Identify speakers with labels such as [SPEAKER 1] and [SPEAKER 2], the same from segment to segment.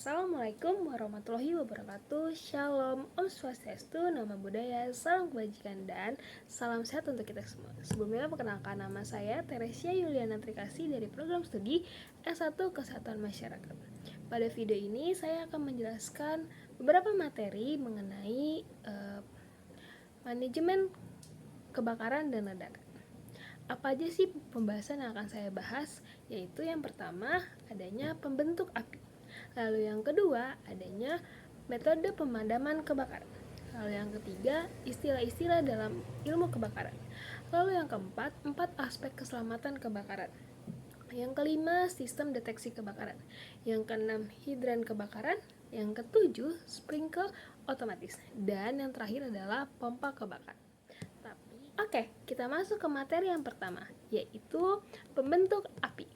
[SPEAKER 1] Assalamualaikum warahmatullahi wabarakatuh. Shalom, Om Swastiastu, Namo Buddhaya, Salam Kebajikan, dan salam sehat untuk kita semua. Sebelumnya, perkenalkan, nama saya Teresia Yuliana Trikasih dari program studi S1 Kesehatan Masyarakat. Pada video ini, saya akan menjelaskan beberapa materi mengenai manajemen kebakaran dan ledakan. Apa aja sih pembahasan yang akan saya bahas? Yaitu yang pertama, adanya pembentuk api. Lalu yang kedua, adanya metode pemadaman kebakaran. Lalu yang ketiga, istilah-istilah dalam ilmu kebakaran. Lalu yang keempat, 4 aspek keselamatan kebakaran. Yang kelima, sistem deteksi kebakaran. Yang keenam, hidran kebakaran. Yang ketujuh, sprinkler otomatis. Dan yang terakhir adalah pompa kebakaran. Oke, kita masuk ke materi yang pertama, yaitu pembentuk api.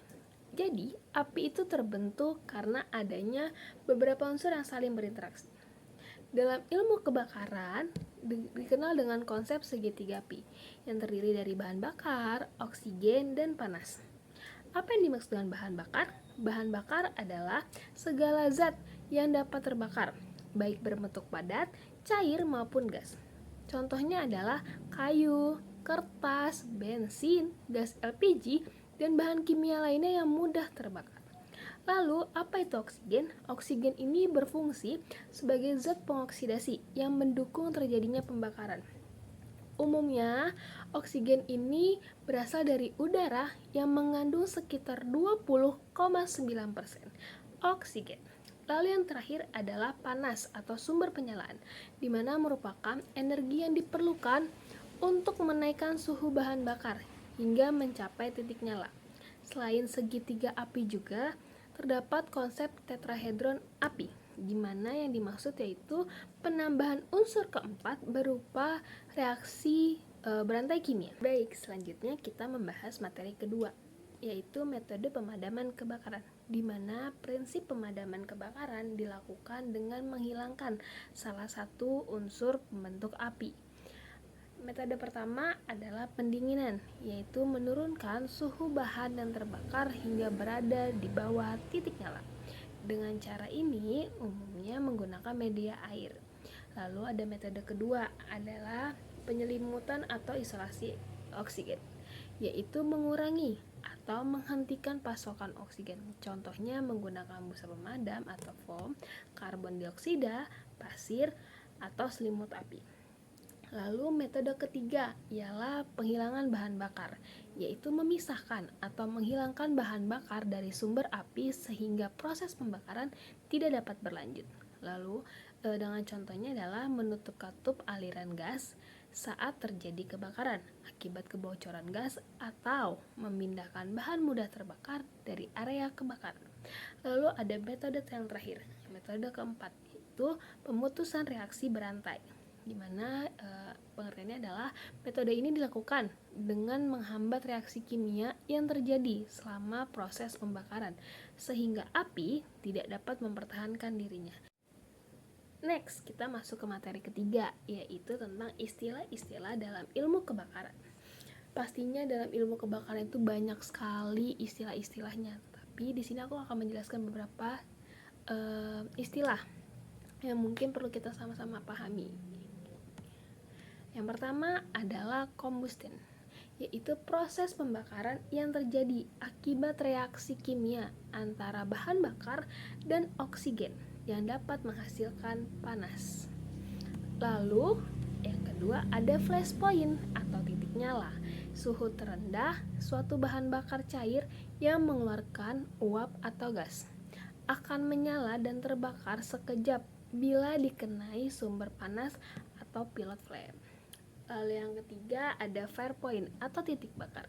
[SPEAKER 1] Jadi, api itu terbentuk karena adanya beberapa unsur yang saling berinteraksi. Dalam ilmu kebakaran, dikenal dengan konsep segitiga api, yang terdiri dari bahan bakar, oksigen, dan panas. Apa yang dimaksud dengan bahan bakar? Bahan bakar adalah segala zat yang dapat terbakar, baik berbentuk padat, cair, maupun gas. Contohnya adalah kayu, kertas, bensin, gas LPG, dan bahan kimia lainnya yang mudah terbakar. Lalu, apa itu oksigen? Oksigen ini berfungsi sebagai zat pengoksidasi yang mendukung terjadinya pembakaran. Umumnya, oksigen ini berasal dari udara yang mengandung sekitar 20,9% oksigen. Lalu yang terakhir adalah panas atau sumber penyalaan, di mana merupakan energi yang diperlukan untuk menaikkan suhu bahan bakar hingga mencapai titik nyala. Selain segitiga api juga terdapat konsep tetrahedron api, di mana yang dimaksud yaitu penambahan unsur keempat berupa reaksi berantai kimia. Baik, selanjutnya kita membahas materi kedua, yaitu metode pemadaman kebakaran, di mana prinsip pemadaman kebakaran dilakukan dengan menghilangkan salah satu unsur pembentuk api. Metode pertama adalah pendinginan, yaitu menurunkan suhu bahan yang terbakar hingga berada di bawah titik nyala. Dengan cara ini, umumnya menggunakan media air. Lalu ada metode kedua adalah penyelimutan atau isolasi oksigen, yaitu mengurangi atau menghentikan pasokan oksigen. Contohnya menggunakan busa pemadam atau foam, karbon dioksida, pasir, atau selimut api. Lalu metode ketiga ialah penghilangan bahan bakar, yaitu memisahkan atau menghilangkan bahan bakar dari sumber api sehingga proses pembakaran tidak dapat berlanjut. Lalu dengan contohnya adalah menutup katup aliran gas saat terjadi kebakaran akibat kebocoran gas atau memindahkan bahan mudah terbakar dari area kebakaran. Lalu ada metode yang terakhir, metode keempat, yaitu pemutusan reaksi berantai, di mana pengertiannya adalah metode ini dilakukan dengan menghambat reaksi kimia yang terjadi selama proses pembakaran sehingga api tidak dapat mempertahankan dirinya. Next, kita masuk ke materi ketiga, yaitu tentang istilah-istilah dalam ilmu kebakaran. Pastinya dalam ilmu kebakaran itu banyak sekali istilah-istilahnya, tapi di sini aku akan menjelaskan beberapa istilah yang mungkin perlu kita sama-sama pahami. Yang pertama adalah combustion, yaitu proses pembakaran yang terjadi akibat reaksi kimia antara bahan bakar dan oksigen yang dapat menghasilkan panas. Lalu, yang kedua ada flash point atau titik nyala, suhu terendah suatu bahan bakar cair yang mengeluarkan uap atau gas akan menyala dan terbakar sekejap bila dikenai sumber panas atau pilot flame. Lalu yang ketiga ada fire point atau titik bakar,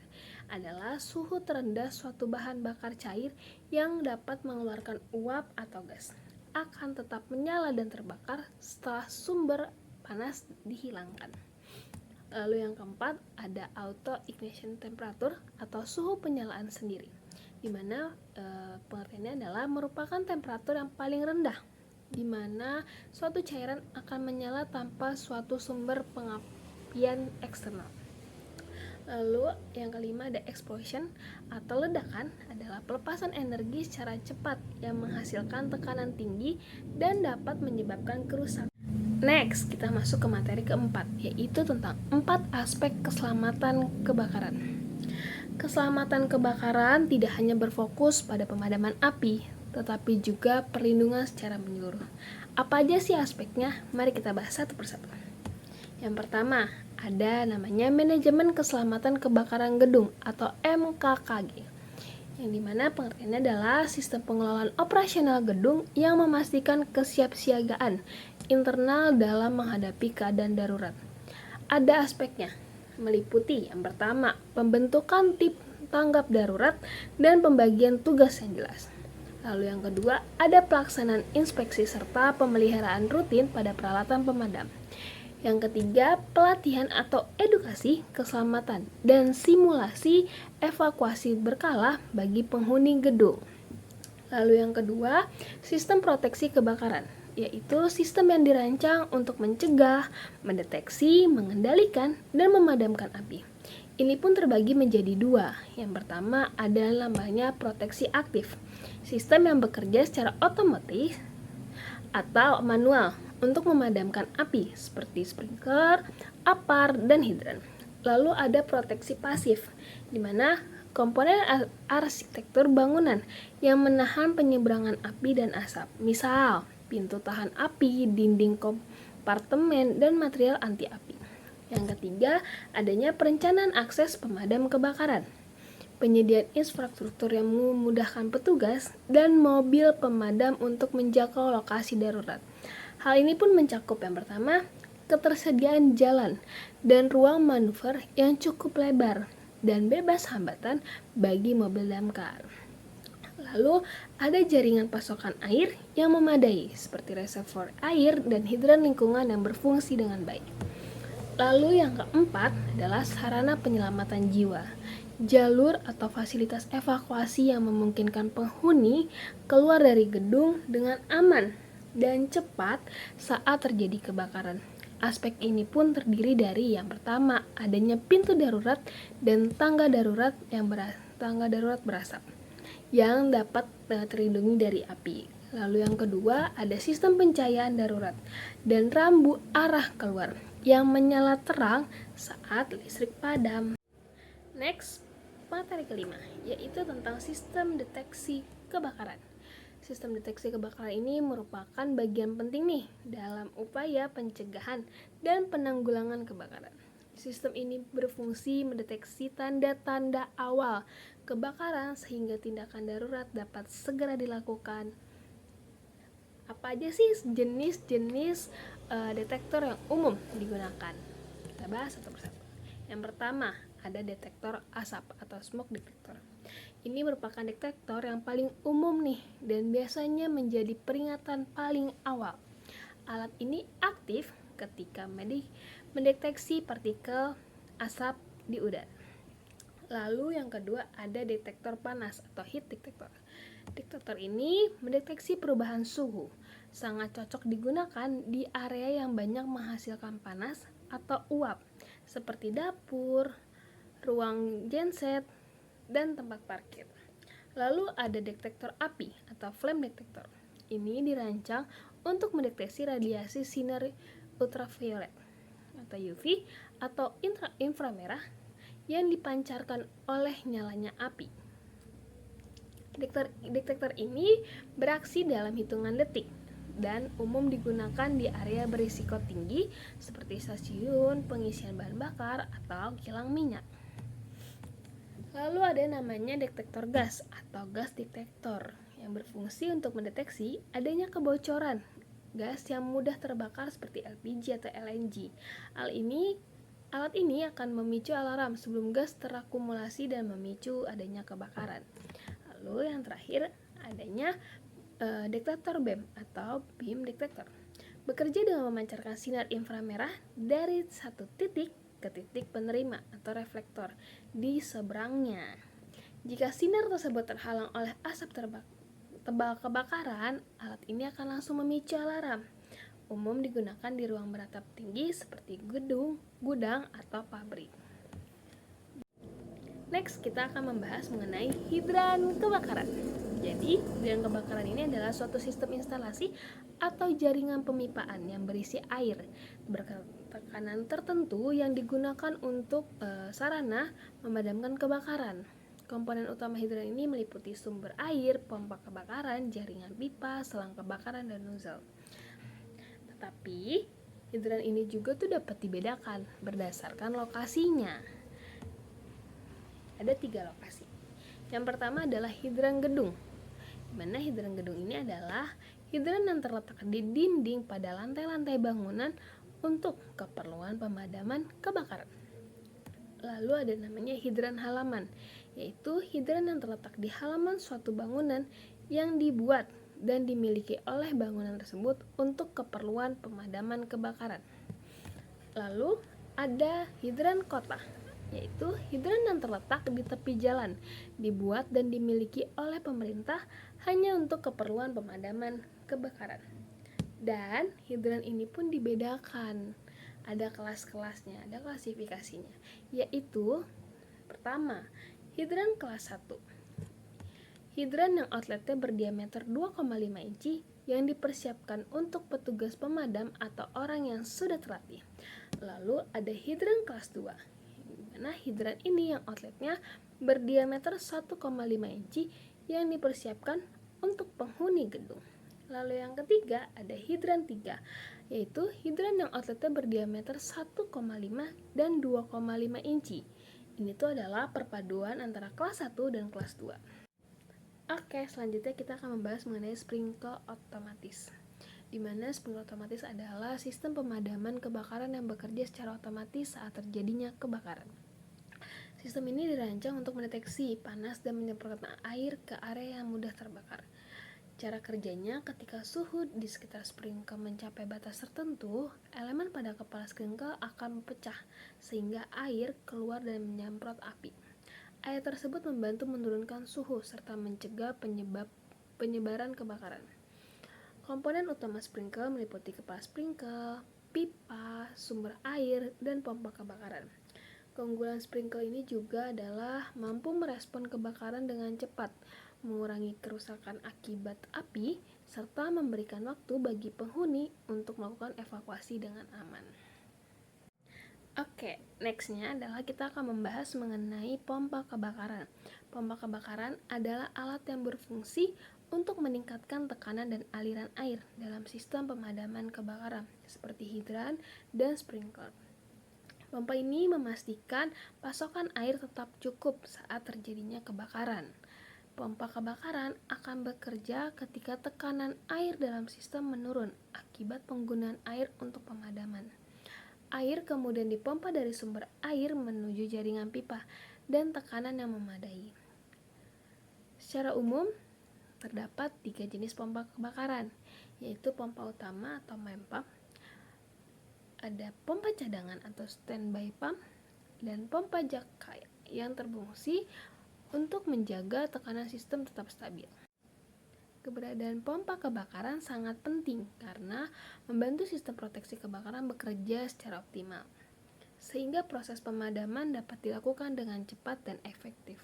[SPEAKER 1] adalah suhu terendah suatu bahan bakar cair yang dapat mengeluarkan uap atau gas akan tetap menyala dan terbakar setelah sumber panas dihilangkan. Lalu yang keempat ada auto ignition temperature atau suhu penyalaan sendiri, di mana pengertiannya adalah merupakan temperatur yang paling rendah di mana suatu cairan akan menyala tanpa suatu sumber pengapian eksternal. Lalu yang kelima ada explosion atau ledakan, adalah pelepasan energi secara cepat yang menghasilkan tekanan tinggi dan dapat menyebabkan kerusakan. Next, kita masuk ke materi keempat, yaitu tentang 4 aspek keselamatan kebakaran. Keselamatan kebakaran tidak hanya berfokus pada pemadaman api, tetapi juga perlindungan secara menyeluruh. Apa aja sih aspeknya? Mari kita bahas satu persatu. Yang pertama, ada namanya Manajemen Keselamatan Kebakaran Gedung atau MKKG, yang dimana pengertiannya adalah sistem pengelolaan operasional gedung yang memastikan kesiapsiagaan internal dalam menghadapi keadaan darurat. Ada aspeknya, meliputi yang pertama, pembentukan tim tanggap darurat dan pembagian tugas yang jelas. Lalu yang kedua, ada pelaksanaan inspeksi serta pemeliharaan rutin pada peralatan pemadam. Yang ketiga, pelatihan atau edukasi keselamatan dan simulasi evakuasi berkala bagi penghuni gedung. Lalu yang kedua, sistem proteksi kebakaran, yaitu sistem yang dirancang untuk mencegah, mendeteksi, mengendalikan, dan memadamkan api. Ini pun terbagi menjadi dua. Yang pertama adalah namanya proteksi aktif, sistem yang bekerja secara otomatis atau manual untuk memadamkan api seperti sprinkler, apar, dan hidran. Lalu ada proteksi pasif, di mana komponen arsitektur bangunan yang menahan penyeberangan api dan asap. Misal, pintu tahan api, dinding kompartemen, dan material anti api. Yang ketiga, adanya perencanaan akses pemadam kebakaran. Penyediaan infrastruktur yang memudahkan petugas dan mobil pemadam untuk menjangkau lokasi darurat. Hal ini pun mencakup yang pertama, ketersediaan jalan dan ruang manuver yang cukup lebar dan bebas hambatan bagi mobil damkar. Lalu ada jaringan pasokan air yang memadai seperti reservoir air dan hidran lingkungan yang berfungsi dengan baik. Lalu yang keempat adalah sarana penyelamatan jiwa. Jalur atau fasilitas evakuasi yang memungkinkan penghuni keluar dari gedung dengan aman dan cepat saat terjadi kebakaran. Aspek ini pun terdiri dari yang pertama, adanya pintu darurat dan tangga darurat berasap yang dapat terlindungi dari api. Lalu yang kedua, ada sistem pencahayaan darurat dan rambu arah keluar yang menyala terang saat listrik padam. Next, materi kelima, yaitu tentang sistem deteksi kebakaran. Sistem deteksi kebakaran ini merupakan bagian penting nih dalam upaya pencegahan dan penanggulangan kebakaran. Sistem ini berfungsi mendeteksi tanda-tanda awal kebakaran sehingga tindakan darurat dapat segera dilakukan. Apa aja sih jenis-jenis detektor yang umum digunakan? Kita bahas satu persatu. Yang pertama, ada detektor asap atau smoke detector. Ini merupakan detektor yang paling umum nih dan biasanya menjadi peringatan paling awal. Alat ini aktif ketika mendeteksi partikel asap di udara. Lalu yang kedua ada detektor panas atau heat detector. Detektor ini mendeteksi perubahan suhu. Sangat cocok digunakan di area yang banyak menghasilkan panas atau uap seperti dapur, ruang genset, dan tempat parkir. Lalu ada detektor api atau flame detector. Ini dirancang untuk mendeteksi radiasi sinar ultraviolet atau UV atau inframerah yang dipancarkan oleh nyalanya api. Detektor ini beraksi dalam hitungan detik dan umum digunakan di area berisiko tinggi seperti stasiun, pengisian bahan bakar, atau kilang minyak. Lalu ada namanya detektor gas atau gas detektor yang berfungsi untuk mendeteksi adanya kebocoran gas yang mudah terbakar seperti LPG atau LNG. Alat ini akan memicu alarm sebelum gas terakumulasi dan memicu adanya kebakaran. Lalu yang terakhir adanya detektor BEM atau beam detector. Bekerja dengan memancarkan sinar inframerah dari satu titik ke titik penerima atau reflektor di seberangnya. Jika sinar tersebut terhalang oleh asap tebal kebakaran, alat ini akan langsung memicu alarm. Umum digunakan di ruang beratap tinggi seperti gedung, gudang, atau pabrik. Next, kita akan membahas mengenai hidran kebakaran. Jadi, hidran kebakaran ini adalah suatu sistem instalasi atau jaringan pemipaan yang berisi air bertekanan tertentu yang digunakan untuk sarana memadamkan kebakaran. Komponen utama hidran ini meliputi sumber air, pompa kebakaran, jaringan pipa, selang kebakaran, dan nozzle. Tetapi, hidran ini juga tuh dapat dibedakan berdasarkan lokasinya. Ada 3 lokasi. Yang pertama adalah hidran gedung. Dimana hidran gedung ini adalah hidran yang terletak di dinding pada lantai-lantai bangunan untuk keperluan pemadaman kebakaran. Lalu ada namanya hidran halaman, yaitu hidran yang terletak di halaman suatu bangunan yang dibuat dan dimiliki oleh bangunan tersebut untuk keperluan pemadaman kebakaran. Lalu ada hidran kota, yaitu hidran yang terletak di tepi jalan, dibuat dan dimiliki oleh pemerintah hanya untuk keperluan pemadaman kebakaran. Dan hidran ini pun dibedakan, ada kelas-kelasnya, ada klasifikasinya, yaitu pertama, hidran kelas 1. Hidran yang outletnya berdiameter 2,5 inci yang dipersiapkan untuk petugas pemadam atau orang yang sudah terlatih. Lalu ada hidran kelas 2. Nah, hidran ini yang outletnya berdiameter 1,5 inci yang dipersiapkan untuk penghuni gedung. Lalu yang ketiga ada hidran 3, yaitu hidran yang outletnya berdiameter 1,5 dan 2,5 inci. Ini tuh adalah perpaduan antara kelas 1 dan kelas 2. Oke, selanjutnya kita akan membahas mengenai sprinkler otomatis. Di mana sprinkler otomatis adalah sistem pemadaman kebakaran yang bekerja secara otomatis saat terjadinya kebakaran. Sistem ini dirancang untuk mendeteksi panas dan menyemprotkan air ke area yang mudah terbakar. Cara kerjanya, ketika suhu di sekitar sprinkler mencapai batas tertentu, elemen pada kepala sprinkler akan pecah sehingga air keluar dan menyemprot api. Air tersebut membantu menurunkan suhu serta mencegah penyebaran kebakaran. Komponen utama sprinkler meliputi kepala sprinkler, pipa, sumber air, dan pompa kebakaran. Keunggulan sprinkler ini juga adalah mampu merespon kebakaran dengan cepat, mengurangi kerusakan akibat api, serta memberikan waktu bagi penghuni untuk melakukan evakuasi dengan aman. Oke, nextnya adalah kita akan membahas mengenai pompa kebakaran. Pompa kebakaran adalah alat yang berfungsi untuk meningkatkan tekanan dan aliran air dalam sistem pemadaman kebakaran, seperti hidran dan sprinkler. Pompa ini memastikan pasokan air tetap cukup saat terjadinya kebakaran. Pompa kebakaran akan bekerja ketika tekanan air dalam sistem menurun akibat penggunaan air untuk pemadaman. Air kemudian dipompa dari sumber air menuju jaringan pipa dan tekanan yang memadai. Secara umum, terdapat 3 jenis pompa kebakaran, yaitu pompa utama atau main pump, ada pompa cadangan atau standby pump, dan pompa jangka yang berfungsi untuk menjaga tekanan sistem tetap stabil. Keberadaan pompa kebakaran sangat penting karena membantu sistem proteksi kebakaran bekerja secara optimal, sehingga proses pemadaman dapat dilakukan dengan cepat dan efektif.